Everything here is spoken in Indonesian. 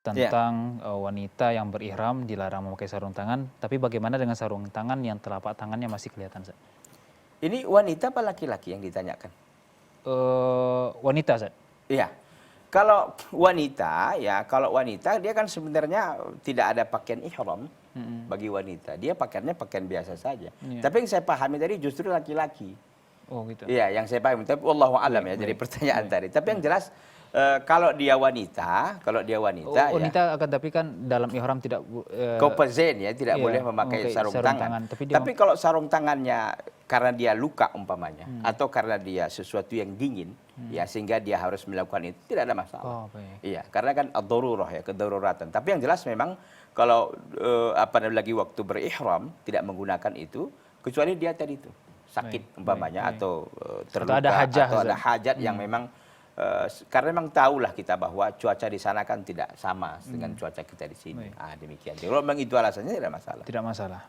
Ya, tentang wanita yang berihram dilarang memakai sarung tangan, tapi bagaimana dengan sarung tangan yang telapak tangannya masih kelihatan, Ustaz? ini wanita apa laki-laki yang ditanyakan? Wanita, Ustaz. Iya. Kalau wanita dia kan sebenarnya tidak ada pakaian ihram Mm-mm. bagi wanita. Dia pakaiannya pakaian biasa saja. Iya. Tapi yang saya pahami tadi justru laki-laki. Oh gitu. Iya, yang saya pahami. Tapi wallahu alam Baik, ya jadi baik, pertanyaan baik, tadi. Tapi yang baik. jelas kalau dia wanita ya Wanita akan, tapi kan dalam ihram tidak Kopezen ya, tidak iya, boleh memakai sarung tangan. tapi dia Tapi kalau sarung tangannya karena dia luka umpamanya, atau karena dia sesuatu yang dingin, ya sehingga dia harus melakukan itu, tidak ada masalah. oh baik. Iya, karena kan ad-darurah ya, kedaruratan. Tapi yang jelas memang kalau lagi waktu berihram tidak menggunakan itu, kecuali dia tadi itu sakit Baik, umpamanya baik, baik. atau terluka Atau ada hajah, atau ada Ustaz. hajat yang memang karena memang tahulah kita bahwa cuaca di sana kan tidak sama dengan cuaca kita di sini. Baik. Demikian. Kalau memang itu alasannya tidak masalah. Tidak masalah.